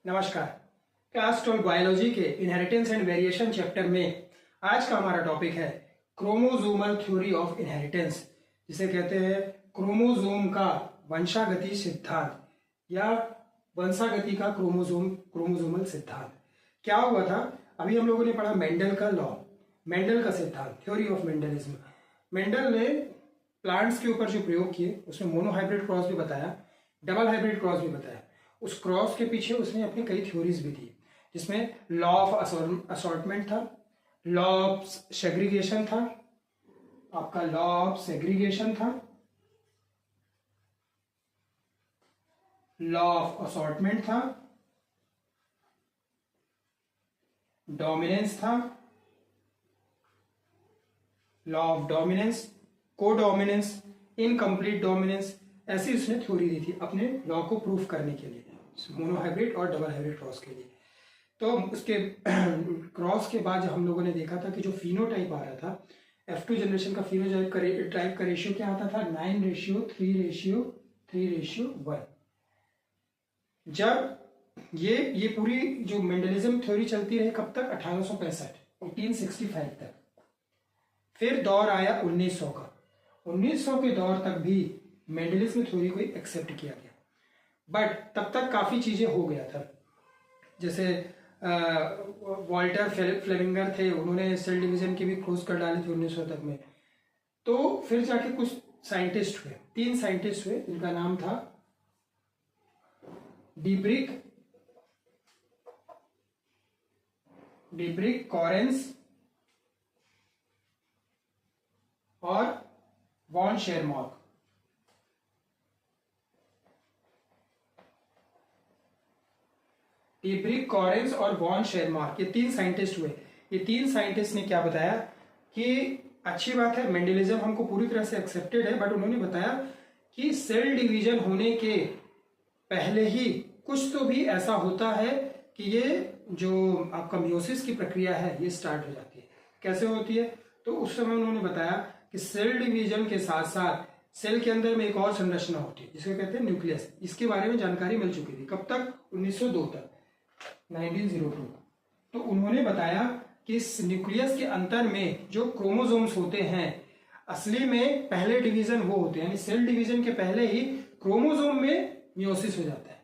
नमस्कार। Class 12 biology के inheritance and variation chapter में आज का हमारा टॉपिक है क्रोमोसोमल थ्योरी ऑफ इनहेरिटेंस, जिसे कहते हैं क्रोमोसोम का वंशागति सिद्धांत या वंशागति का क्रोमोसोमल सिद्धांत। क्या हुआ था, अभी हम लोगों ने पढ़ा मेंडल का लॉ, मेंडल का सिद्धांत, थ्योरी ऑफ मेंडलिज्म। मेंडल ने प्लांट्स के ऊपर जो प्रयोग किए उसमें मोनोहाइब्रिड क्रॉस भी बताया, डबल हाइब्रिड क्रॉस भी बताया। उस क्रॉस के पीछे उसने अपनी कई थ्योरीज भी दी, जिसमें लॉ ऑफ असॉर्टमेंट था, लॉ ऑफ सेग्रीगेशन था, आपका लॉ ऑफ सेग्रीगेशन था, लॉ ऑफ असॉर्टमेंट था, डोमिनेंस था, law of dominance, codominance, incomplete dominance, ऐसी उसने थ्योरी दी थी अपने लॉ को प्रूफ करने के लिए, मोनोहाइब्रिड और डबल हाइब्रिड क्रॉस के लिए। तो उसके क्रॉस के बाद हम लोगों ने देखा था कि जो फिनोटाइप आ रहा था, F2 जनरेशन का फिनोटाइप का रेशियो क्या आता था, 9:3:1। जब ये पूरी जो मेंडलिज्म थ्योरी चलती रही कब तक, 1865 तक। फिर दौर आया 1900 का। 1900 के दौर तक भी मेंडलिज्म थ्योरी को एक्सेप्ट किया गया, बट तब तक काफी चीजें हो गया था। जैसे वॉल्टर फ्लेमिंगर थे, उन्होंने सेल डिवीजन की भी खोज कर डाली थी 1900 तक में। तो फिर जाके कुछ साइंटिस्ट हुए, 3 साइंटिस्ट हुए, जिनका नाम था डिब्रिक, कॉरेंस और वॉन शेरमॉर्क। डिब्रिक, कॉरेंस और वॉन शेरमॉर्क, ये 3 साइंटिस्ट हुए। ये 3 साइंटिस्ट ने क्या बताया कि अच्छी बात है, मेंडलिज्म हमको पूरी तरह से एक्सेप्टेड है, बट उन्होंने बताया कि सेल डिवीजन होने के पहले ही कुछ तो भी ऐसा होता है कि ये जो आपका मियोसिस की प्रक्रिया है ये स्टार्ट हो जाती है। कैसे होती है, तो उस समय उन्होंने बताया कि सेल डिवीजन के साथ साथ सेल के अंदर में एक और संरचना होती है जिसको कहते हैं न्यूक्लियस। इसके बारे में जानकारी मिल चुकी थी, कब तक, 1902 तक, 1902। तो उन्होंने बताया कि इस न्यूक्लियस के अंदर में जो क्रोमोसोम्स होते हैं, असली में पहले डिवीजन वो होते हैं, यानी सेल डिवीजन के पहले ही क्रोमोसोम में मियोसिस हो जाता है।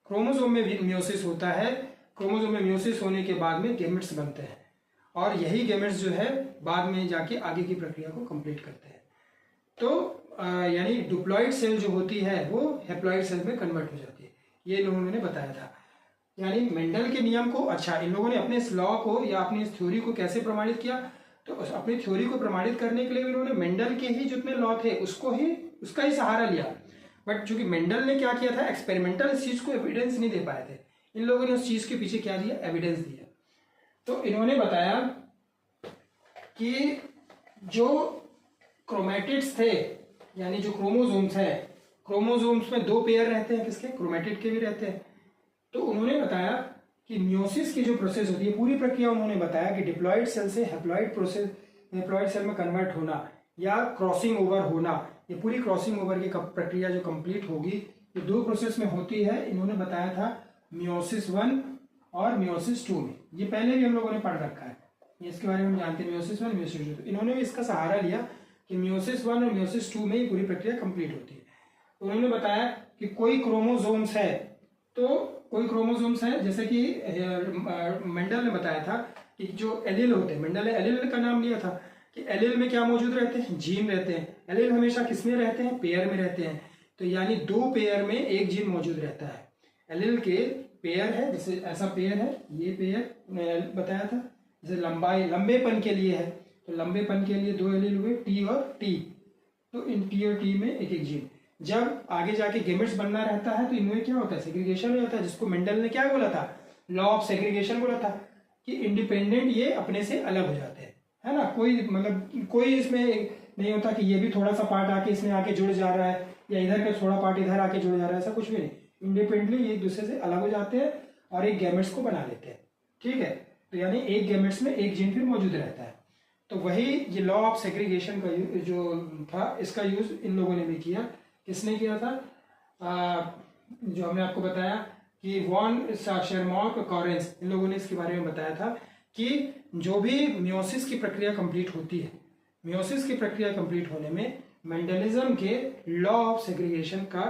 क्रोमोसोम में भी मियोसिस होता है। क्रोमोसोम में मियोसिस होने के बाद में गेमेट्स बनते हैं, और यही गेमेट्स जो है बाद में जाके आगे की प्रक्रिया को कंप्लीट करते हैं। तो यानी डिप्लॉइड सेल जो होती है वो हैप्लॉइड सेल में कन्वर्ट हो जाती है, ये लोगों ने बताया था। यानी मेंडल के नियम को, अच्छा, इन लोगों ने अपने इस लॉ को या अपनी इस थ्योरी को कैसे प्रमाणित किया, तो अपनी थ्योरी को प्रमाणित करने के लिए इन्होंने मेंडल के ही जितने लॉ थे उसका ही सहारा लिया। बट चूंकि मेंडल ने क्या किया था, एक्सपेरिमेंटल इस चीज को एविडेंस नहीं दे पाए थे, इन लोगों ने उस चीज के पीछे क्या दिया, एविडेंस दिया। तो इन्होंने बताया कि जो क्रोमैटिड्स थे, यानी जो क्रोमोसोम्स है, क्रोमोसोम्स में 2 पेयर रहते हैं, किसके, क्रोमैटिड के भी रहते हैं। तो उन्होंने बताया कि मियोसिस की जो प्रोसेस होती है, पूरी प्रक्रिया उन्होंने बताया कि डिप्लॉइड सेल से हैप्लॉइड सेल में कन्वर्ट होना या क्रॉसिंग ओवर होना, ये पूरी क्रॉसिंग ओवर की प्रक्रिया जो कंप्लीट होगी ये 2 प्रोसेस में होती है। इन्होंने बताया था मियोसिस 1 और मियोसिस 2 में। ये पहले भी हम लोगों ने पढ़ रखा है, ये इसके बारे में हम जानते हैं, मियोसिस 1, मियोसिस 2। तो इन्होंने भी इसका सहारा लिया कि मियोसिस 1 और मियोसिस 2 में ये पूरी प्रक्रिया कंप्लीट होती है। तो उन्होंने बताया कि कोई क्रोमोसोम्स है, तो कोई क्रोमोसोम्स है, जैसे कि मेंडल ने बताया था कि जो एलील होते हैं, मेंडल ने एलील का नाम लिया था कि एलील में क्या मौजूद रहते हैं, जीन रहते हैं। एलील हमेशा किस में रहते हैं, पेयर में रहते हैं। तो यानी 2 पेयर में एक जीन मौजूद रहता है। एलील के पेयर है, जैसे ऐसा पेयर है, ये पेयर बताया था, जैसे लंबेपन के लिए है, तो लंबेपन के लिए 2 एलील हुए, टी और टी। तो इन टी और टी में एक एक जीन। जब आगे जाके गेमेट्स बनना रहता है तो इनमें क्या होता है, सेग्रीगेशन हो जाता है, जिसको मेंडल ने क्या बोला था, लॉ ऑफ सेग्रीगेशन बोला था कि इंडिपेंडेंट ये अपने से अलग हो जाते हैं, है ना। कोई इसमें नहीं होता कि ये भी थोड़ा सा पार्ट आके इसमें आके जुड़ जा रहा है, या इधर का थोड़ा पार्ट इधर आके जुड़ जा रहा है, ऐसा कुछ भी नहीं। इंडिपेंडेंटली ये एक दूसरे से अलग हो जाते हैं और एक गैमेट्स को बना लेते हैं, ठीक है। तो यानी एक गैमेट्स में एक जीन फिर मौजूद रहता है। तो वही ये लॉ ऑफ सेग्रीगेशन का जो था, इसका यूज इन लोगों ने भी किया। किसने किया था, जो हमने आपको बताया कि वॉन शेरमॉक कॉरेंस, इन लोगों ने इसके बारे में बताया था कि जो भी मियोसिस की प्रक्रिया कंप्लीट होती है, मियोसिस की प्रक्रिया कंप्लीट होने में मेंडलिज्म के लॉ ऑफ सेग्रीगेशन का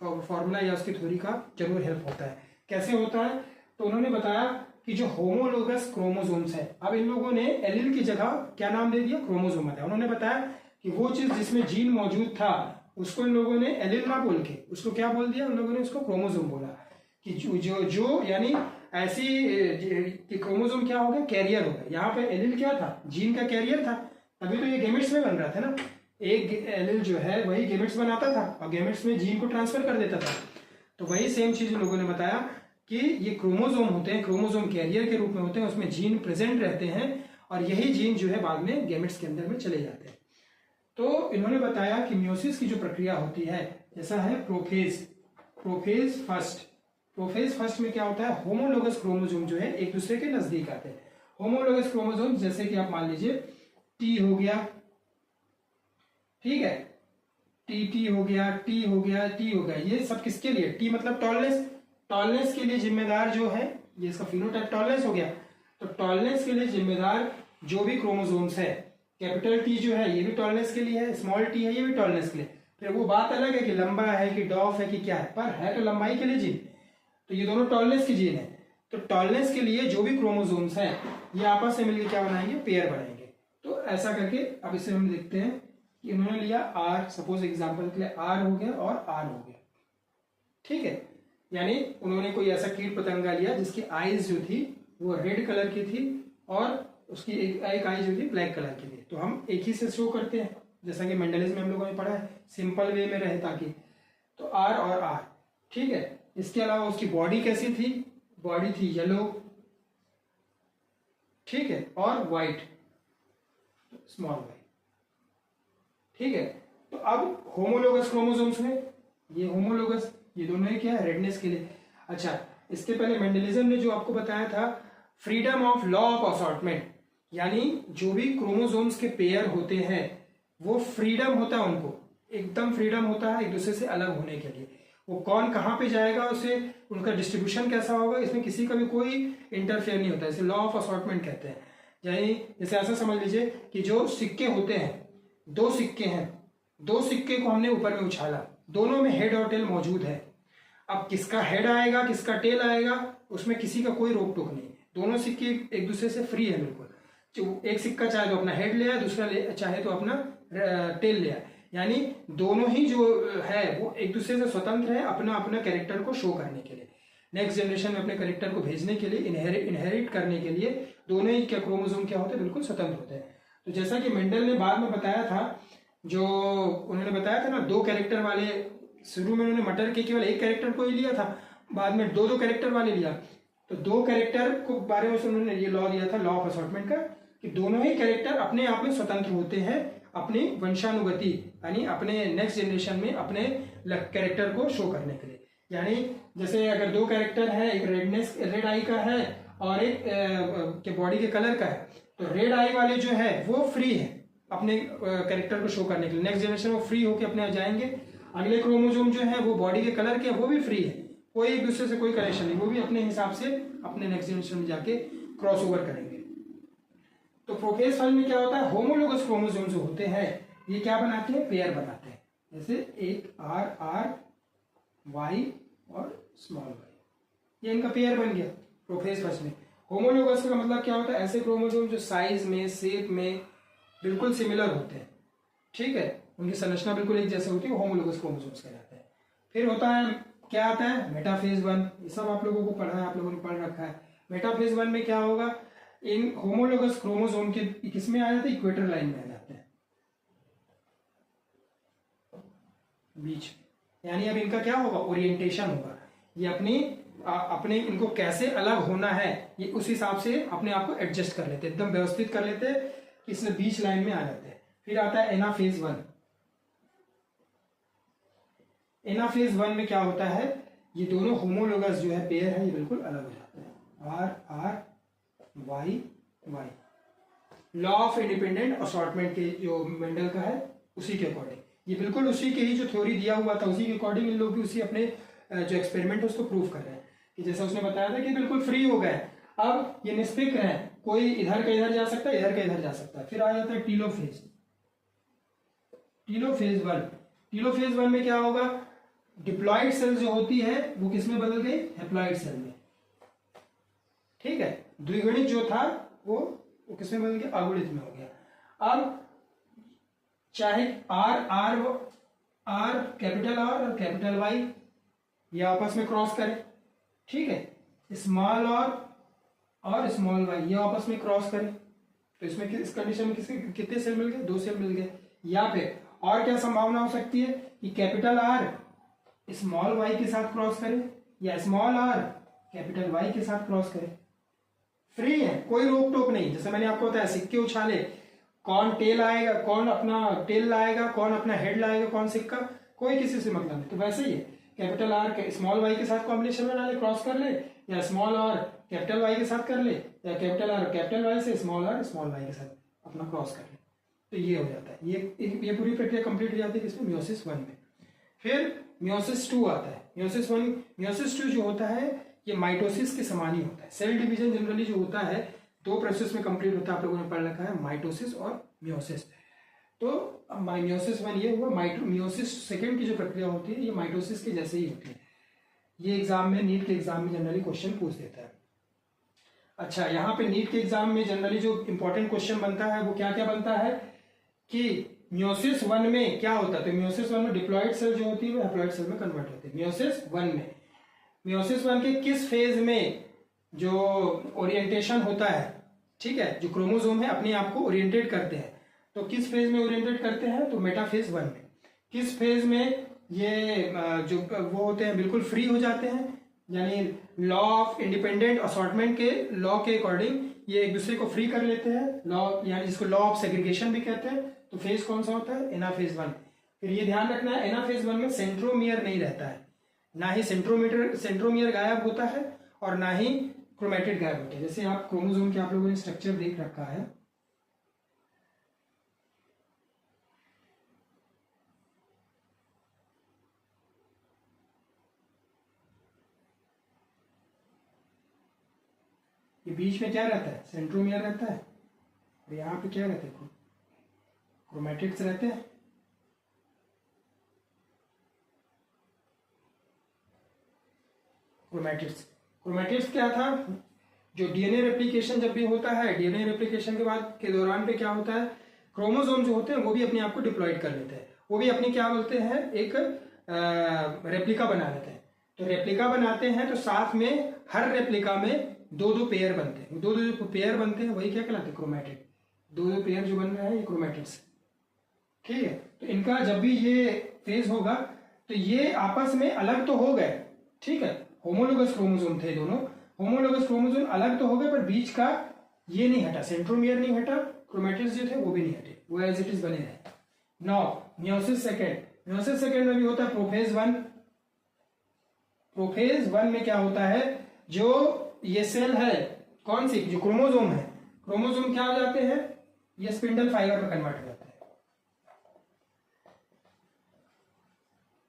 फॉर्मूला या उसकी थ्योरी का जरूर हेल्प होता है। कैसे होता है? तो उन्होंने बताया कि जो होमोलोगस क्रोमोसोम्स है, अब इन लोगों ने एलील की जगह क्या नाम दे दिया? क्रोमोसोम है। उन्होंने बताया कि वो चीज जिसमें जीन मौजूद था उसको इन लोगों ने एलील ना बोल के उसको क्या बोल दिया? उन लोगों ने उसको क्रोमोसोम बोला। कि जो यानी ऐसी कि क्रोमोसोम क्या हो गया? कैरियर हो गया। यहाँ पे एलील क्या था? जीन का कैरियर था, तभी तो ये गेमेट्स में बन रहा था ना। एक एलील जो है वही गेमेट्स बनाता था और गेमेट्स में जीन को ट्रांसफर कर देता था। तो वही सेम चीज इन लोगों ने बताया कि ये क्रोमोसोम होते हैं, क्रोमोसोम कैरियर के रूप में होते हैं, उसमें जीन प्रेजेंट रहते हैं और यही जीन जो है बाद में गेमेट्स के अंदर में चले जाते हैं। तो इन्होंने बताया कि मियोसिस की जो प्रक्रिया होती है, जैसा है प्रोफेज फर्स्ट में क्या होता है? होमोलोगस क्रोमोसोम जो है एक दूसरे के नजदीक आते हैं। होमोलोगस क्रोमोसोम जैसे कि आप मान लीजिए टी हो गया, ठीक है, टी हो गया, टी हो गया, टी हो गया, ये सब किसके लिए? टी मतलब टॉलनेस के लिए जिम्मेदार जो है, ये इसका फिनोटाइप टॉलनेस हो गया। तो टॉलनेस के लिए जिम्मेदार जो भी क्रोमोसोम्स है, कैपिटल टी जो है ये भी टॉलनेस के लिए है, स्मॉल टी है ये भी टॉलनेस के लिए। फिर वो बात अलग है कि लंबा है कि डॉफ है कि क्या है, पर है तो लंबाई के लिए जीन। तो ये दोनों टॉलनेस की जीन है। तो टॉलनेस के लिए जो भी क्रोमोसोम्स है ये आपस में मिलकर क्या बनाएंगे? पेयर बनाएंगे। तो ऐसा करके अब इसे हम देखते हैं कि इन्होंने लिया आर, सपोज एग्जांपल के लिए आर हो गया और आर हो गया, ठीक है। यानी उन्होंने कोई ऐसा कीट पतंगा लिया जिसकी आईज जो थी वो रेड कलर की थी और उसकी एक आई जो थी ब्लैक कलर की थी। तो हम एक ही से शो करते हैं, जैसा कि मेंडलिज्म में हम लोगों ने पढ़ा है, सिंपल वे में रहे ताकि। तो आर और आर, ठीक है। इसके अलावा उसकी बॉडी कैसी थी? बॉडी थी येलो, ठीक है, और व्हाइट, स्मॉल वाई, ठीक है। तो अब होमोलोगस क्रोमोसोम्स में ये होमोलोगस, ये दोनों ही क्या है? रेडनेस के लिए। अच्छा, इसके पहले मेंडलिज्म ने जो आपको बताया था freedom of law of assortment, यानी जो भी क्रोमोसोम्स के पेयर होते हैं वो फ्रीडम होता है, उनको एकदम फ्रीडम होता है एक दूसरे से अलग होने के लिए। वो कौन कहाँ पे जाएगा, उसे उनका डिस्ट्रीब्यूशन कैसा होगा, इसमें किसी का भी कोई इंटरफेयर नहीं होता। इसे लॉ ऑफ असॉर्टमेंट कहते हैं। यानी जैसे ऐसा समझ लीजिए कि जो सिक्के होते हैं, दो सिक्के हैं, दो सिक्के को हमने ऊपर में उछाला, दोनों में हेड और टेल मौजूद है। अब किसका हेड आएगा किसका टेल आएगा उसमें किसी का कोई रोक टोक नहीं। दोनों सिक्के एक दूसरे से फ्री है बिल्कुल। एक सिक्का चाहे तो अपना हेड ले आए, दूसरा चाहे तो अपना टेल ले आए। यानी दोनों ही जो है वो एक दूसरे से स्वतंत्र है अपना अपना कैरेक्टर को शो करने के लिए, नेक्स्ट जनरेशन में अपने कैरेक्टर को भेजने के लिए, इनहेरिट करने के लिए दोनों ही क्या क्रोमोसोम क्या होते हैं? बिल्कुल स्वतंत्र होते हैं। तो जैसा कि मेंडल ने बाद में बताया था, जो उन्होंने बताया था ना, दो कैरेक्टर वाले, शुरू में उन्होंने मटर के केवल एक कैरेक्टर को ही लिया था, बाद में दो कैरेक्टर वाले लिया। तो दो कैरेक्टर को बारे में उन्होंने ये लॉ दिया था, लॉ ऑफ असॉर्टमेंट का, कि दोनों ही कैरेक्टर अपने आप में स्वतंत्र होते हैं अपनी वंशानुगति, यानी अपने नेक्स्ट जनरेशन में अपने कैरेक्टर को शो करने के लिए। यानी जैसे अगर दो कैरेक्टर है, एक रेड आई का है और एक के बॉडी के कलर का है, तो रेड आई वाले जो है वो फ्री है अपने कैरेक्टर को शो करने के लिए, नेक्स्ट जनरेशन वो फ्री होकर अपने जाएंगे। अगले क्रोमोसोम जो है वो बॉडी के कलर के, वो भी फ्री है, कोई एक दूसरे से कोई कनेक्शन नहीं, वो भी अपने हिसाब से अपने नेक्स्ट जनरेशन में जाके क्रॉस ओवर करेंगे। तो प्रोफेज फल में क्या होता है? होमोलोगस क्रोमोसोम जो होते हैं ये क्या बनाते हैं? पेयर बनाते हैं। जैसे एक आर आर वाई और स्मॉल वाई, ये इनका पेयर बन गया प्रोफेज फर्स्ट में। होमोलोगस का मतलब क्या होता है? ऐसे क्रोमोसोम जो साइज में, शेप में बिल्कुल सिमिलर होते हैं, ठीक है, उनकी संरचना बिल्कुल एक जैसे होती है, होमोलोगस क्रोमोसोम्स कहलाते हैं। फिर होता है क्या आता है? Metaphase one. ये सब आप लोगों को पढ़ा है, आप लोगों ने पढ़ रखा है। मेटाफेज वन में क्या होगा? इन होमोलोगस क्रोमोसोम के किसमें आ जाते हैं? इक्वेटर लाइन में आ जाते हैं, बीच। यानी अब इनका क्या होगा? ओरिएंटेशन होगा। ये अपने इनको कैसे अलग होना है ये उस हिसाब से अपने आप को एडजस्ट कर लेते हैं, एकदम व्यवस्थित कर लेते हैं, इसमें बीच लाइन में आ जाते हैं। फिर आता है एनाफेज वन। एनाफेज वन में क्या होता है? ये दोनों होमोलोगस जो है पेयर है, ये बिल्कुल अलग हो जाते हैं, R R Y Y. Law of independent assortment के जो मेंडल का है उसी के अकॉर्डिंग, ये बिल्कुल उसी के ही जो थ्योरी दिया हुआ था उसी के अकॉर्डिंग इन लोग भी उसी अपने जो एक्सपेरिमेंट है उसको प्रूव कर रहे हैं। कि जैसे उसने बताया था कि बिल्कुल फ्री हो गए, अब ये निष्क्रिय है, कोई इधर का इधर जा सकता है, इधर का इधर जा सकता है। फिर आ जाता है टीलोफेज। टीलोफेज वन में क्या होगा, डिप्लॉइड सेल जो होती है वो किस में बदल गई, हैप्लॉइड सेल में। ठीक है, द्विगुणित जो था वो किस में बदल गया, अगुणित में हो गया। अब चाहे आर कैपिटल आर और कैपिटल वाई ये आपस में क्रॉस करें, ठीक है, स्मॉल और स्मॉल वाई ये आपस में क्रॉस करें, तो इसमें इस कंडीशन में कितने सेल मिल गए, 2 सेल मिल गए। या फिर और क्या संभावना हो सकती है कि कैपिटल आर स्मॉल वाई के साथ क्रॉस करे या स्मॉल आर कैपिटल वाई के साथ क्रॉस करे। फ्री है, कोई रोक टोक नहीं। जैसे मैंने आपको बताया सिक्के उछाले, कौन टेल आएगा, कौन अपना टेल लाएगा, कौन अपना हेड लाएगा, कौन सिक्का, कोई किसी से मतलब नहीं। तो वैसे ही है, कैपिटल आर स्मॉल वाई के साथ कॉम्बिनेशन में डाले क्रॉस कर ले, या स्मॉल आर कैपिटल वाई के साथ कर ले, या कैपिटल आर कैपिटल वाई से स्मॉल आर स्मॉल वाई के साथ अपना क्रॉस कर ले, तो ये हो जाता है। ये पूरी प्रक्रिया कंप्लीट हो जाती है किसमें, मियोसिस 1 में। फिर मियोसिस 2 आता है। मियोसिस 2 जो होता है ये माइटोसिस के समान ही होता है। सेल डिवीजन जनरली जो होता है 2 प्रोसेस में कंप्लीट होता है, आप लोगों ने पढ़ रखा है, माइटोसिस और मियोसिस। तो मियोसिस 1 ये हुआ। मियोसिस सेकेंड की जो प्रक्रिया होती है ये माइटोसिस के जैसे ही होती है। ये एग्जाम में, नीट के एग्जाम में जनरली क्वेश्चन पूछ देता है। अच्छा, यहाँ पे नीट के एग्जाम में जनरली जो इंपॉर्टेंट क्वेश्चन बनता है वो क्या क्या बनता है कि मियोसिस 1 में क्या होता है। तो मियोसिस 1 में डिप्लॉइड सेल जो होती है वो हैप्लॉइड सेल में कन्वर्ट होती है। मियोसिस 1 के किस फेज में जो ओरिएंटेशन होता है, ठीक है, जो क्रोमोसोम है अपने आप को ओरिएंटेट करते हैं, तो किस फेज में ओरिएंटेट करते हैं, तो मेटाफेज 1 में। किस फेज में ये जो वो होते हैं बिल्कुल फ्री हो जाते हैं, यानी लॉ ऑफ इंडिपेंडेंट असॉर्टमेंट के लॉ के अकॉर्डिंग ये एक दूसरे को फ्री कर लेते हैं, लॉ यानी जिसको लॉ ऑफ सेग्रीगेशन भी कहते हैं। तो फेज कौन सा होता है, एनाफेज 1। फिर ये ध्यान रखना है एनाफेज 1 में सेंट्रोमियर नहीं रहता है, ना ही सेंट्रोमियर गायब होता है और ना ही क्रोमेटिड गायब होता है। जैसे आप क्रोमोसोम के आप लोगों ने स्ट्रक्चर देख रखा है, ये बीच में क्या रहता है, सेंट्रोमियर रहता है, और यहाँ पे क्या रहते हैं, क्रोमेटिड्स रहते हैं। क्रोमेटिड्स क्या था, जो डीएनए रेप्लिकेशन जब भी होता है, डीएनए रेप्लिकेशन के बाद के दौरान पे क्या होता है, क्रोमोसोम जो होते हैं वो भी अपने आप को डिप्लॉइड कर लेते हैं, वो भी अपनी क्या बोलते हैं, एक रेप्लिका बना लेते हैं। तो रेप्लिका बनाते हैं तो साथ में हर रेप्लिका में 2-2 पेयर बनते हैं, 2-2 पेयर बनते हैं, वही क्या कहलाते हैं, क्रोमेटिड। 2-2 पेयर जो बन रहा है ये क्रोमेटिड्स, ठीक है। तो इनका जब भी ये फेज होगा तो ये आपस में अलग तो हो गए, ठीक है, होमोलोगस क्रोमोसोम थे दोनों, होमोलोगस क्रोमोसोम अलग तो हो गए, पर बीच का ये नहीं हटा, सेंट्रोमियर नहीं हटा, क्रोमेटिड्स जो थे वो भी नहीं हटे, वो एज इट इज बने रहे। नाउ मियोसिस सेकेंड में भी होता है प्रोफेज 1। प्रोफेज 1 में क्या होता है, जो ये सेल है, कौन सी, जो क्रोमोसोम है, क्रोमोसोम क्या हो जाते हैं, ये स्पिंडल फाइबर में कन्वर्ट हो जाते हैं।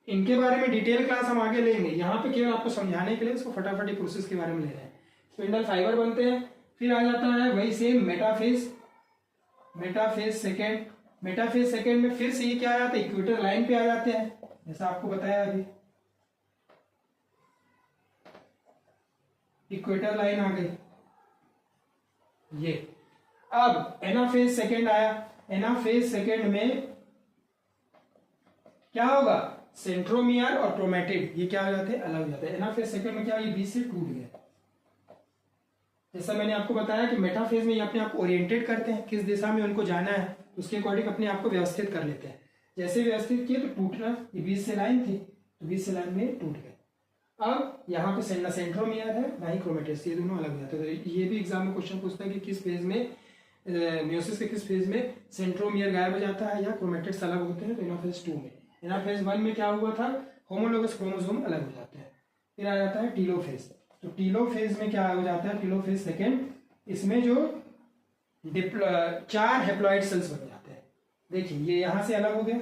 इनके बारे में डिटेल क्लास हम आगे लेंगे, यहाँ पे केवल आपको समझाने के लिए इसको फटाफट प्रोसेस के बारे में ले रहे हैं। स्पिंडल फाइबर बनते हैं। फिर आ जाता है वही सेम मेटाफेज सेकेंड में फिर से ये क्या आ जाता है, इक्वेटर लाइन पे आ जाते हैं, जैसा आपको बताया अभी, इक्वेटर लाइन आ गई ये। अब एनाफेज सेकेंड आया, एनाफेज सेकेंड में क्या होगा, सेंट्रोमियर और क्रोमेटिड ये क्या हो जाते हैं, अलग हो जाते हैं। एनाफेज सेकेंड में क्या, ये बीच से टूट गया। जैसा मैंने आपको बताया कि मेटाफेज में ये अपने आप को ओरिएंटेड करते हैं, किस दिशा में उनको जाना है उसके अकॉर्डिंग अपने आप को व्यवस्थित कर लेते हैं। जैसे व्यवस्थित किए तो टूटना, ये बीच से लाइन थी तो बीच से लाइन में टूट गए। अब यहाँ पे ना सेंट्रोमियर है ना ही क्रोमेटिड्स, ये दोनों अलग हो जाते हैं। तो ये भी एग्जाम में क्वेश्चन पूछता है कि किस फेज में, मियोसिस के किस फेज में सेंट्रोमियर गायब हो जाता है या क्रोमेटिड्स अलग होते हैं। तो एनाफेज 2 में, एनाफेज 1 में क्या हुआ था, होमोलोगस क्रोमोसोम अलग हो जाते हैं। फिर आ जाता है टीलोफेज। तो टीलोफेज में क्या हो जाता है, टीलोफेज सेकेंड, इसमें जो 4 हैप्लॉइड सेल्स बन जाते हैं। देखिए ये यहां से अलग हो गया,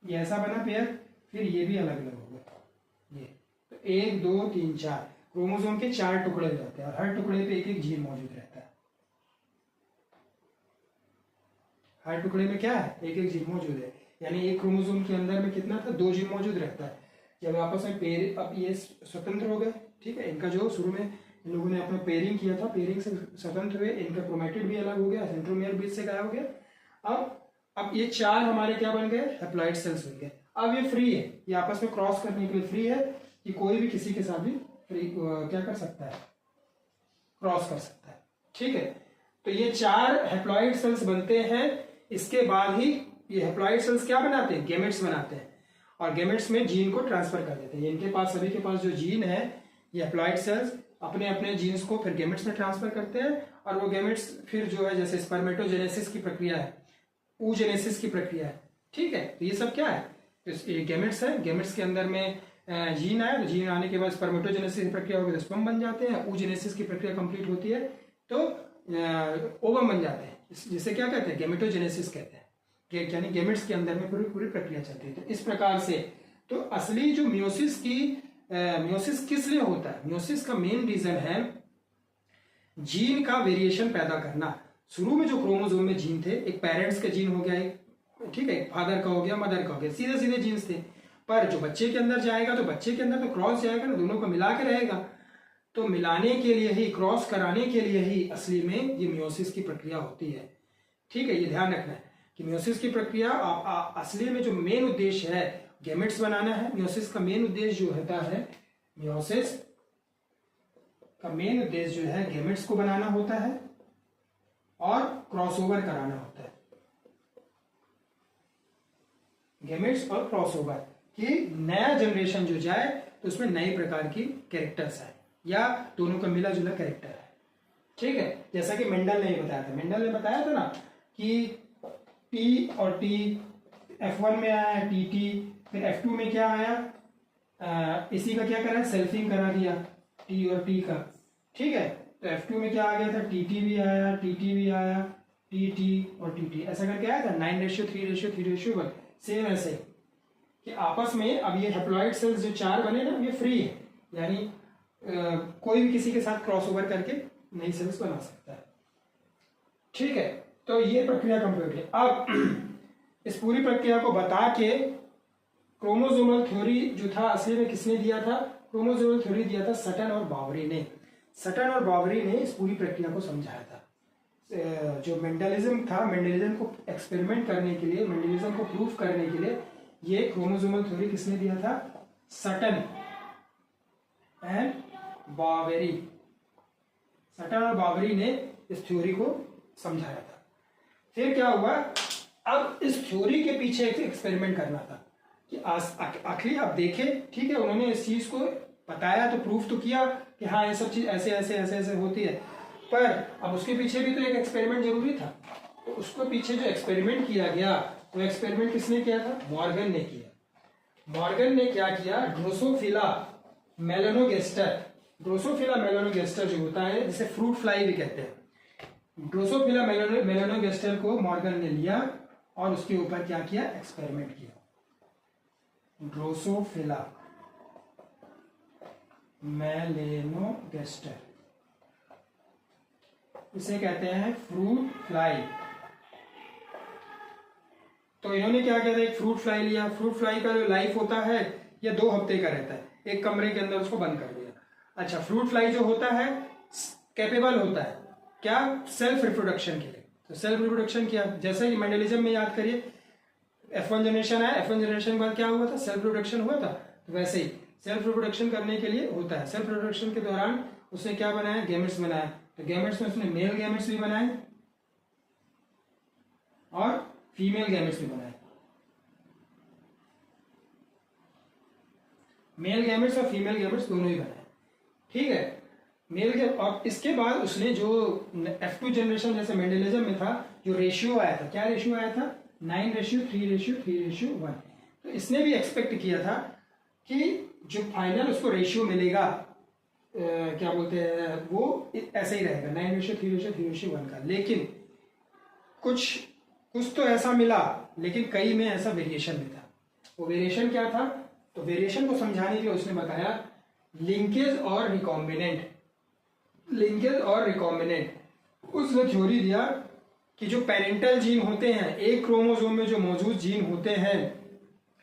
ये ऐसा बना पेयर, फिर ये भी अलग अलग हो गया ये। तो 1 2 3 4 क्रोमोसोम के 4 टुकड़े हो जाते हैं और हर टुकड़े पे एक एक जीन मौजूद रहता है। हर टुकड़े में क्या है, एक एक जीन मौजूद है। यानी एक क्रोमोसोम के अंदर में कितना था, 2 जीन मौजूद रहता है। जब आपस में पेयर, अब ये स्वतंत्र हो गए, ठीक है, इनका जो शुरू में इन लोगों ने अपना पेयरिंग किया था, पेयरिंग से स्वतंत्र हुए, इनका क्रोमेटिड भी अलग हो गया, सेंट्रोमियर बीच से गायब हो गया। अब ये 4 हमारे क्या बन गए, हैप्लॉइड सेल्स बन गए। अब ये फ्री है, ये आपस में क्रॉस करने के लिए फ्री है कि कोई भी किसी के साथ भी फ्री क्या कर सकता है, क्रॉस कर सकता है, ठीक है। तो ये 4 हैप्लॉइड सेल्स बनते हैं। इसके बाद ही ये हैप्लॉइड सेल्स क्या बनाते हैं, गैमेट्स बनाते हैं और गैमेट्स में जीन को ट्रांसफर कर देते हैं। इनके पास, सभी के पास जो जीन है, ये हैप्लॉइड सेल्स अपने अपने जीन्स को फिर गैमेट्स में ट्रांसफर करते हैं और वो गैमेट्स फिर जो है, जैसे स्पर्मेटोजेनेसिस की प्रक्रिया है, oogenesis की प्रक्रिया है, ठीक है। तो ये सब क्या है, ये गैमेट्स है। गैमेट्स के अंदर में जीन आए, तो जीन आने के बाद स्पर्मेटोजेनेसिस की प्रक्रिया होगी तो स्पर्म बन जाते हैं। oogenesis की प्रक्रिया कंप्लीट होती है तो ओवम बन जाते हैं, जिसे क्या कहते हैं, गैमेटोजेनेसिस कहते हैं। यानी गैमेट्स के अंदर में पूरी पूरी प्रक्रिया चलती है। तो इस प्रकार से, तो असली जो मियोसिस किस लिए होता है, मियोसिस का मेन रीजन है जीन का वेरिएशन पैदा करना। शुरू में जो क्रोमोसोम में जीन थे, एक पेरेंट्स का जीन हो गया, एक ठीक है, एक फादर का हो गया, मदर का हो गया, सीधे सीधे जीन्स थे। पर जो बच्चे के अंदर जाएगा तो बच्चे के अंदर तो क्रॉस जाएगा ना, दोनों को मिला के रहेगा। तो मिलाने के लिए ही, क्रॉस कराने के लिए ही असली में ये मियोसिस की प्रक्रिया होती है, ठीक है। ये ध्यान रखना है कि मियोसिस की प्रक्रिया असली में जो मेन उद्देश्य है गैमेट्स बनाना है। मियोसिस का मेन उद्देश्य जो होता है, मियोसिस का मेन उद्देश्य जो है गैमेट्स को बनाना होता है और क्रॉसओवर कराना होता है। गैमेट्स और क्रॉसओवर कि नया जनरेशन जो जाए तो उसमें नई प्रकार की कैरेक्टर्स आए या दोनों का मिला जुला कैरेक्टर है, ठीक है। जैसा कि मेंडल ने बताया था, मेंडल ने बताया था ना कि टी और टी F1 में आया है, टी, फिर F2 में क्या आया, इसी का क्या करा, सेल्फिंग करा दिया टी और टी का, ठीक है। तो F2 में क्या आ गया था, टी भी आया, टी भी आया, टी और टी, ऐसा करके आया था 9:3:3:1। सेम ऐसे कि आपस में अब ये हैप्लॉइड सेल्स जो 4 बने ना, ये फ्री है, यानी कोई भी किसी के साथ क्रॉसओवर करके नई सेल्स बना सकता है, ठीक है। तो ये प्रक्रिया कंप्लीट है। अब इस पूरी प्रक्रिया को बता के क्रोमोसोमल थ्योरी जो था असली में किसने दिया था, क्रोमोसोमल थ्योरी दिया था सटन और बावरी ने। सटन और बावरी ने इस पूरी प्रक्रिया को समझाया था। जो मेंडलिज्म था, मेंडलिज्म को एक्सपेरिमेंट करने के लिए, मेंडलिज्म को प्रूफ करने के लिए ये क्रोमोसोमल थ्योरी किसने दिया था, सटन एंड बावरी। सटन और बावरी ने इस थ्योरी को समझाया था। फिर क्या हुआ, अब इस थ्योरी के पीछे एक एक्सपेरिमेंट करना था कि आखिर आप देखें, ठीक है, उन्होंने इस चीज को बताया तो प्रूफ तो किया कि हाँ ये सब चीज ऐसे ऐसे ऐसे ऐसे होती है, पर अब उसके पीछे भी तो एक एक्सपेरिमेंट जरूरी था। तो उसको पीछे जो एक्सपेरिमेंट किया गया, वो एक्सपेरिमेंट किसने किया था, मॉर्गन ने किया। मॉर्गन ने क्या किया, ड्रोसोफिला मेलानोगेस्टर जो होता है, जिसे फ्रूट फ्लाई भी कहते हैं, ड्रोसोफिला मेलानोगेस्टर को मॉर्गन ने लिया और उसके ऊपर क्या किया, एक्सपेरिमेंट किया। ड्रोसोफिला मेलानोगेस्टर, इसे कहते हैं फ्रूट फ्लाई। तो इन्होंने क्या किया था, एक फ्रूट फ्लाई लिया। फ्रूट फ्लाई का जो लाइफ होता है ये 2 हफ्ते का रहता है, एक कमरे के अंदर उसको बंद कर दिया। अच्छा, फ्रूट फ्लाई जो होता है कैपेबल होता है क्या, सेल्फ रिप्रोडक्शन के लिए। तो सेल्फ रिप्रोडक्शन किया, जैसे ही मेंडलिज्म में याद करिए, F1 जनरेशन आया, F1 जनरेशन के बाद क्या हुआ था, सेल्फ रिप्रोडक्शन हुआ था। तो वैसे ही सेल्फ रिप्रोडक्शन करने के लिए होता है। सेल्फ रिप्रोडक्शन के दौरान उसने क्या बनाया, गैमेट्स बनाया। तो गैमेट्स में उसने मेल गैमेट्स भी बनाए और फीमेल गैमेट्स भी बनाए। मेल गैमेट्स और फीमेल गैमेट्स दोनों ही बनाए, ठीक है। मेल के, और इसके बाद उसने जो F2 जनरेशन जैसे मेंडलिज्म में था, जो रेशियो आया था, क्या रेशियो आया था, 9:3:3:1। तो इसने भी एक्सपेक्ट किया था कि जो फाइनल उसको रेशियो मिलेगा, क्या बोलते हैं, वो ऐसे ही रहेगा 9:3:3:1 का। लेकिन कुछ तो ऐसा मिला, लेकिन कई में ऐसा वेरिएशन भी था। वो वेरिएशन क्या था, तो वेरिएशन को समझाने के लिए उसने बताया लिंकेज और रिकॉम्बिनेंट, लिंकेज और रिकॉम्बिनेंट उसने थ्योरी दिया कि जो पेरेंटल जीन होते हैं, एक क्रोमोसोम में जो मौजूद जीन होते हैं,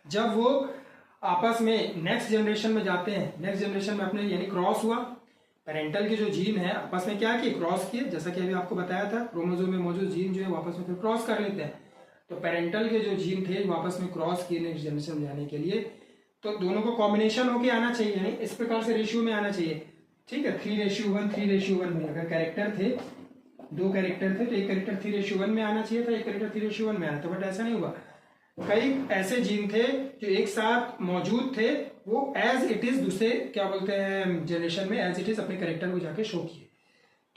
जब वो आपस में नेक्स्ट जनरेशन में जाते हैं, नेक्स्ट जनरेशन में अपने यानी क्रॉस हुआ, पेरेंटल के जो जीन है आपस में क्या किए, क्रॉस किए, जैसा कि अभी आपको बताया था क्रोमोसोम में मौजूद जीन जो है वापस में फिर क्रॉस कर लेते हैं। तो पेरेंटल के जो जीन थे वापस में क्रॉस किए नेक्स्ट जनरेशन में जाने के लिए, तो दोनों को कॉम्बिनेशन होके आना चाहिए, यानी इस प्रकार से रेशियो में आना चाहिए। ठीक है, 3:1, 3:1 में अगर कैरेक्टर थे, 2 कैरेक्टर थे तो एक कैरेक्टर 3:1 में आना चाहिए था, एक कैरेक्टर 3:1 में आना था, बट ऐसा नहीं हुआ। कई ऐसे जीन थे जो एक साथ मौजूद थे, वो एज इट इज दूसरे क्या बोलते हैं जनरेशन में एज इट इज अपने कैरेक्टर को जाके शो किए,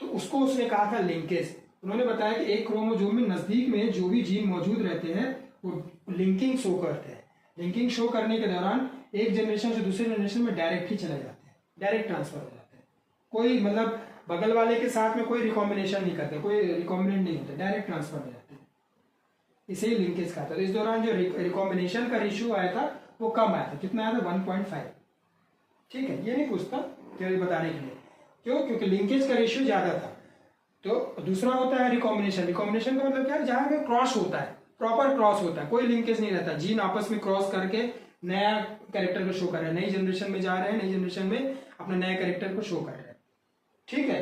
तो उसको उसने कहा था लिंकेज। उन्होंने बताया कि एक क्रोमोसोम में नजदीक में जो भी जीन मौजूद रहते हैं वो लिंकिंग शो करते हैं। लिंकिंग शो करने के दौरान एक जनरेशन से दूसरे जनरेशन में डायरेक्ट ही चले जाते हैं, डायरेक्ट ट्रांसफर हो जाते हैं, कोई मतलब बगल वाले के साथ में कोई रिकॉम्बिनेशन नहीं करते, कोई रिकॉम्बिनेंट नहीं होता, डायरेक्ट ट्रांसफर हो जाते हैं, इसे लिंकेज कहा था। तो इस दौरान जो रिकॉम्बिनेशन का रेशियो आया था वो कम आया था, कितना आया था 1.5। ठीक है, ये नहीं पूछता थ्योरी बताने के लिए, क्यों, क्योंकि लिंकेज का रेशियो ज्यादा था। तो दूसरा होता है रिकॉम्बिनेशन। रिकॉम्बिनेशन का मतलब क्या है, जहां पे क्रॉस होता है, प्रॉपर क्रॉस होता है, कोई लिंकेज नहीं रहता, जीन आपस में क्रॉस करके नया कैरेक्टर को शो कर रहे हैं, नई जनरेशन में जा रहे हैं, नई जनरेशन में अपने नए कैरेक्टर को शो कर रहे हैं। ठीक है,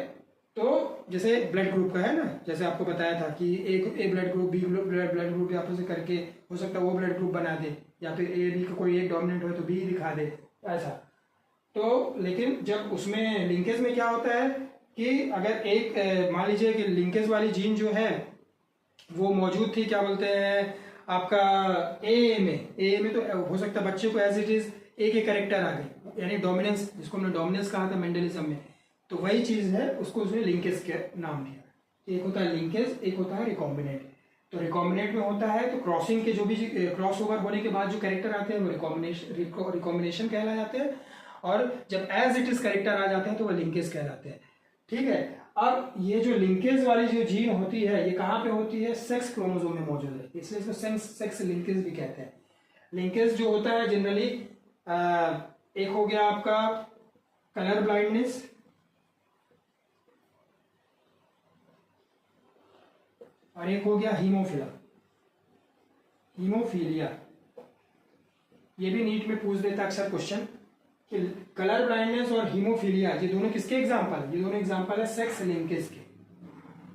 तो जैसे ब्लड ग्रुप का है ना, जैसे आपको बताया था कि एक A blood group B blood group भी आपस में करके हो सकता है वो ब्लड ग्रुप बना दे, या फिर ए बी का कोई एक डोमिनेंट हो तो बी दिखा दे, ऐसा। तो लेकिन जब उसमें लिंकेज में क्या होता है कि अगर एक मान लीजिए कि लिंकेज वाली जीन जो है वो मौजूद थी, क्या बोलते हैं आपका ए में तो हो सकता है बच्चे को एज इट इज एक ही कैरेक्टर आ गई, यानी डोमिनेंस, जिसको हमने डोमिनेंस कहा था मेंडलिज्म में, तो वही चीज है, उसको उसने लिंकेज के नाम दिया। एक होता है लिंकेज, एक होता है रिकॉम्बिनेंट। तो रिकॉम्बिनेंट में होता है तो क्रॉसिंग के जो भी क्रॉस ओवर होने के बाद जो कैरेक्टर आते हैं वो रिकॉम्बिनेशन कहलाते हैं, और जब एज इट इज कैरेक्टर आ जाते हैं तो वो लिंकेज कहलाते हैं। ठीक है, अब ये जो लिंकेज वाली जो जीन होती है ये कहाँ पे होती है, सेक्स क्रोमोसोम में मौजूद है, इसलिए इसको सेक्स लिंकेज भी कहते हैं। लिंकेज जो होता है जनरली एक हो गया आपका कलर ब्लाइंडनेस, और एक हो गया हीमोफीलिया। ये भी नीट में पूछ देता अक्सर क्वेश्चन कि कलर ब्लाइंडनेस और हीमोफीलिया ये दोनों किसके एग्जांपल है, ये दोनों एग्जांपल है सेक्स लिंकेज के,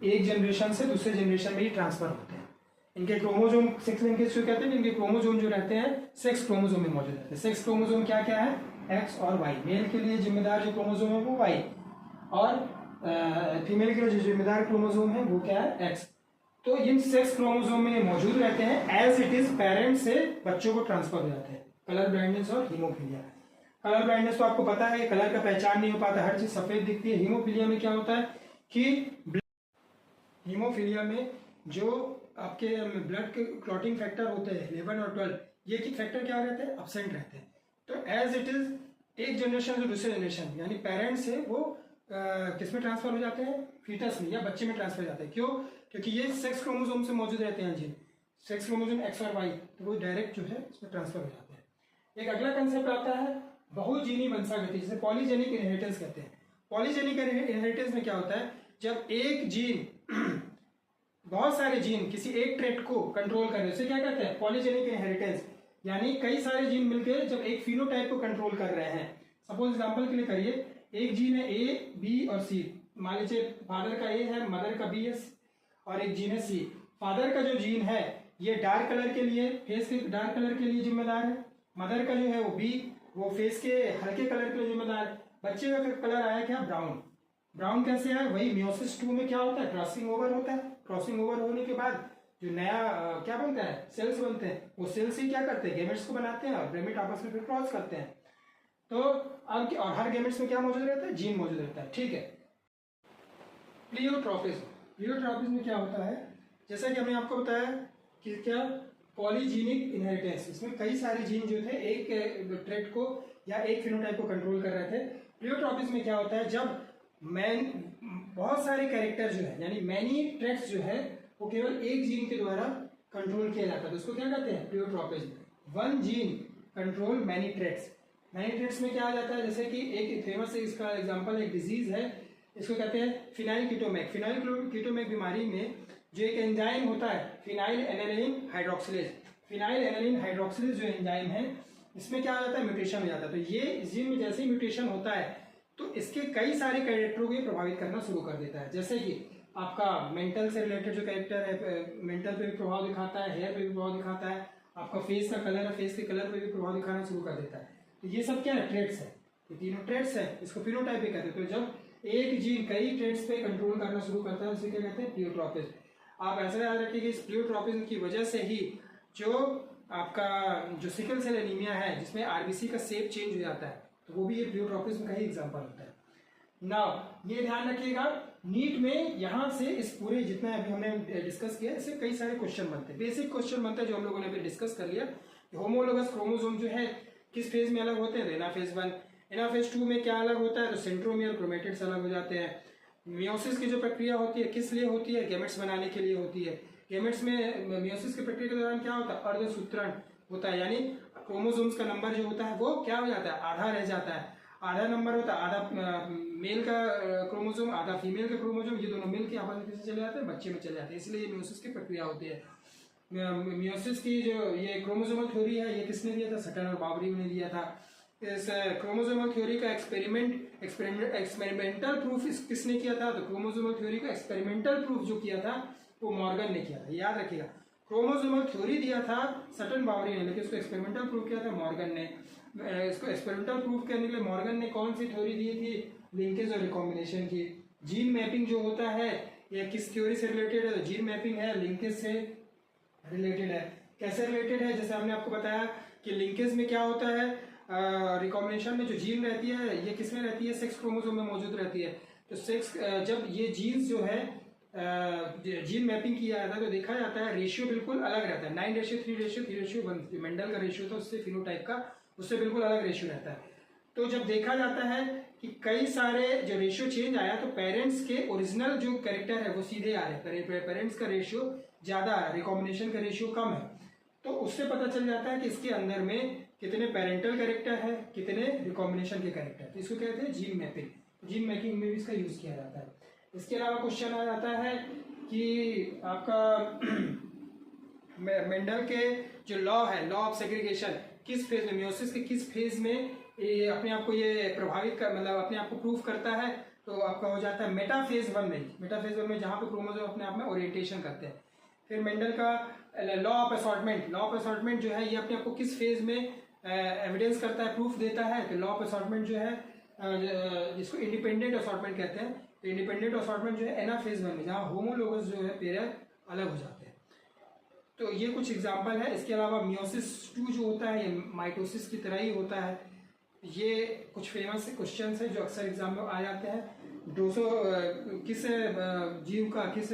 एक जनरेशन से दूसरे जनरेशन में ही ट्रांसफर होते हैं। इनके क्रोमोसोम सेक्स लिंकेज क्यों कहते हैं, इनके क्रोमोसोम जो रहते हैं सेक्स क्रोमोसोम में मौजूद रहते हैं। सेक्स क्रोमोसोम क्या क्या है, एक्स और वाई। मेल के लिए जिम्मेदार जो क्रोमोसोम है वो वाई, और फीमेल के लिए जो जिम्मेदार क्रोमोसोम है वो क्या है, एक्स। तो इन सेक्स क्रोमोसोम में मौजूद रहते हैं, एज इट इज पेरेंट से बच्चों को ट्रांसफर हो जाते हैं। कलर ब्लाइंडनेस और हीमोफीलिया। कलर ब्लाइंडनेस तो आपको पता है, कलर का पहचान नहीं हो पाता, हर चीज सफेद दिखती है। हीमोफीलिया में क्या होता है कि हीमोफीलिया में जो आपके ब्लड के क्लॉटिंग फैक्टर होते हैं 11 और 12, ये फैक्टर क्या रहते हैं, एब्सेंट रहते हैं। तो एज इट इज एक जनरेशन से दूसरे जनरेशन यानी पेरेंट से वो किस में ट्रांसफर हो जाते हैं, फीटस में या बच्चे में ट्रांसफर हो जाते हैं। क्यों, क्योंकि ये सेक्स क्रोमोसोम से मौजूद रहते हैं जीन, सेक्स क्रोमोसोम एक्स और वाई, तो वो डायरेक्ट जो है इसमें ट्रांसफर हो जाते हैं। एक अगला कंसेप्ट आता है बहुजीनी वंशागति, जिसे पॉलीजेनिक इनहेरिटेंस कहते हैं। पॉलीजेनिक इनहेरिटेंस में क्या होता है, जब एक जीन बहुत सारे जीन किसी एक ट्रेट को कंट्रोल कर रहे हैं, उसे क्या कहते हैं, पॉलीजेनिक इनहेरिटेंस। यानी कई सारे जीन मिलकर जब एक फिनोटाइप को कंट्रोल कर रहे हैं। सपोज एग्जांपल के लिए करिए, एक जीन है ए, बी और सी, मान लीजिए फादर का ए है, मदर का बी है, और एक जीन है सी। फादर का जो जीन है ये डार्क कलर के लिए, फेस के डार्क कलर के लिए जिम्मेदार है। मदर का जो है वो बी, वो फेस के हल्के कलर के लिए जिम्मेदार है। बच्चे का कलर आया क्या, ब्राउन। ब्राउन कैसे आया, वही मियोसिस 2 में क्या होता है, क्रॉसिंग ओवर होता है। क्रॉसिंग ओवर होने के बाद जो नया क्या बनता है, सेल्स बनते हैं। वो सेल्स ही क्या करते हैं, गेमेट्स को बनाते हैं, और गेमेट आपस में फिर क्रॉस करते हैं। तो अब और हर गेमेट्स में क्या मौजूद रहता है, जीन मौजूद रहता है। ठीक है, प्लियोट्रॉपिज्म में क्या होता है, जैसा कि हमने आपको बताया कि क्या पॉलीजीनिक इनहेरिटेंस, इसमें कई सारे जीन जो थे एक ट्रेट को या एक फिनोटाइप को कंट्रोल कर रहे थे। प्लियोट्रॉपिज्म में क्या होता है, जब बहुत सारे कैरेक्टर जो है यानी मैनी ट्रेट्स जो है वो केवल एक जीन के द्वारा कंट्रोल किया जाता है, तो उसको क्या कहते हैं, pleiotropism. One gene control many traits, many traits में क्या आ जाता है, जैसे कि एक फेमस इसका एग्जांपल एक डिजीज है, इसको कहते हैं फिनाइल कीटोमेक। फिनाइल कीटोमेक बीमारी में जो एक एंजाइम होता है phenyl aniline hydroxylase, phenyl aniline hydroxylase जो एंजाइम है इसमें क्या हो जाता है, म्यूटेशन हो जाता है। तो ये जीन में जैसे ही म्यूटेशन होता है तो इसके कई सारे कैरेक्टरों को प्रभावित करना शुरू कर देता है। जैसे कि आपका मेंटल से रिलेटेड जो कैरेक्टर है, मेंटल पे भी प्रभाव दिखाता है, हेयर पे भी प्रभाव दिखाता है, आपका फेस का कलर है, फेस के कलर पे भी प्रभाव दिखाना शुरू कर देता है। तो ये सब क्या है, ट्रेट्स है, ये तीनों ट्रेट्स है, इसको फिनोटाइप भी कहते हैं। तो जब एक जीन कई ट्रेट्स पे कंट्रोल करना शुरू करता है उसे क्या कहते हैं, प्लियोट्रोपिज्म। आप ऐसा याद रखिए कि इस प्लियोट्रोपिज्म की वजह से ही जो आपका जो सिकल सेल एनीमिया है जिसमें आरबीसी का शेप चेंज हो जाता है, तो वो भी ये प्लियोट्रोपिज्म का ही एग्जांपल होता है। नाउ ये ध्यान रखिएगा, नीट में यहाँ से इस पूरे जितना अभी हमने डिस्कस किया इससे कई सारे क्वेश्चन बनते हैं। बेसिक क्वेश्चन बनता है जो हम लोगों ने अभी डिस्कस कर लिया, होमोलोगस क्रोमोसोम जो है किस फेज में अलग होते हैं, एनाफेज 1, एनाफेज 2 में क्या अलग होता है, तो सेंट्रोमियर क्रोमेटिड्स अलग हो जाते हैं। मियोसिस की जो प्रक्रिया होती है किस लिए होती है, गैमेट्स बनाने के लिए होती है। गैमेट्स में मियोसिस की प्रक्रिया के दौरान क्या होता है, अर्धसूत्रण होता है, यानी क्रोमोसोम्स का नंबर जो होता है वो क्या हो जाता है, आधा रह जाता है, आधा नंबर होता है, आधा मेल का क्रोमोसोम आधा फीमेल का क्रोमोसोम, ये दोनों मिल के आपस में कैसे चले जाते हैं, बच्चे में चले जाते हैं। इसलिए ये मियोसिस की प्रक्रिया होती है। मियोसिस की जो ये क्रोमोसोमल थ्योरी है ये किसने दिया था, सटन और बाबरी ने दिया था। इस क्रोमोसोमल थ्योरी का एक्सपेरिमेंटल प्रूफ किसने किया था, तो क्रोमोसोमल थ्योरी का एक्सपेरिमेंटल प्रूफ जो किया था वो मॉर्गन ने किया था। याद रखिएगा, क्रोमोसोमल थ्योरी दिया था सटन बावरी ने, लेकिन उसको एक्सपेरिमेंटल प्रूफ किया था मॉर्गन ने। इसको एक्सपेरिमेंटल प्रूफ करने के लिए मॉर्गन ने कौन सी थ्योरी दी थी, लिंकेज और रिकॉम्बिनेशन की। जीन मैपिंग जो होता है ये किस थ्योरी से रिलेटेड है, तो जीन मैपिंग है लिंकेज से रिलेटेड है। कैसे रिलेटेड है, जैसे हमने आपको बताया कि लिंकेज में क्या होता है, रिकॉम्बिनेशन में जो जीन रहती है ये किसमें रहती है, सेक्स क्रोमोसोम में मौजूद रहती है। तो सेक्स जब ये जीन्स जो है जीन मैपिंग किया जाता है तो देखा जाता है रेशियो बिल्कुल अलग रहता है, 9:3:3:1 मेंडल का रेशियो था उससे फिनोटाइप का, उससे बिल्कुल अलग रेशियो रहता है। तो जब देखा जाता है कि कई सारे जो रेशियो चेंज आया तो पेरेंट्स के ओरिजिनल जो कैरेक्टर है वो सीधे आ रहे हैं, पेरेंट्स का रेशियो ज्यादा आ रहा है, रिकॉम्बिनेशन का रेशियो कम है। तो उससे पता चल जाता है कि इसके अंदर में कितने पेरेंटल कैरेक्टर है, कितने रिकॉम्बिनेशन के कैरेक्टर, तो इसको कहते हैं जीन मैपिंग। जीन मैपिंग में भी इसका यूज किया जाता है। इसके अलावा क्वेश्चन आ जाता है कि आपका मेंडल के जो लॉ है, लॉ ऑफ सेग्रीगेशन, किस फेज में, मियोसिस के किस फेज में ये अपने आप को ये प्रभावित कर, मतलब अपने आप को प्रूफ करता है, तो आपका हो जाता है मेटाफेज 1 में। मेटाफेज 1 में जहाँ पे क्रोमोसोम अपने आप में ओरिएंटेशन करते हैं। फिर मेंडल का law of assortment, law of assortment जो है ये अपने आप को किस फेज में एविडेंस करता है, प्रूफ देता है, तो लॉ ऑफ असॉर्टमेंट जो है जिसको इंडिपेंडेंट असॉर्टमेंट कहते हैं, तो इंडिपेंडेंट असॉर्टमेंट जो है एनाफेज 1 में, जहाँ होमोलोगस जो है पेयर अलग हो जाते हैं। तो ये कुछ एग्जाम्पल है। इसके अलावा मियोसिस 2 जो होता है ये माइटोसिस की तरह ही होता है। ये कुछ फेमस क्वेश्चन है जो अक्सर एग्जाम में आ जाते हैं। डोसो किस जीव का, किस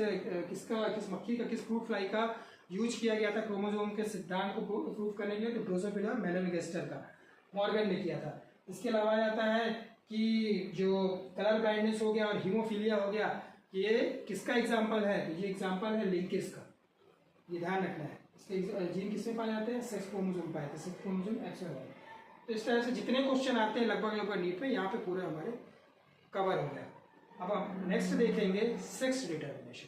मक्खी का, किस फ्रूट फ्लाई का यूज किया गया था क्रोमोसोम के सिद्धांत को प्रूफ करने के लिए, तो ड्रोसोफिला मेलानोगास्टर का मॉर्गन ने किया था। इसके अलावा आता है कि जो कलर ब्लाइंडनेस हो गया और हीमोफीलिया हो गया, ये किसका एग्जाम्पल है, तो ये एग्जाम्पल है लिंकेज का, ये ध्यान रखना है। इसके जीन किसमें पाए जाते हैं, सेक्स क्रोमोसोम पाए जाते हैं, सेक्स क्रोमोसोम एक्स और वाई। तो इस तरह से जितने क्वेश्चन आते हैं लगभग नीट में यहाँ पे पूरे हमारे कवर हो गया। अब हम नेक्स्ट देखेंगे सेक्स डिटर्मिनेशन।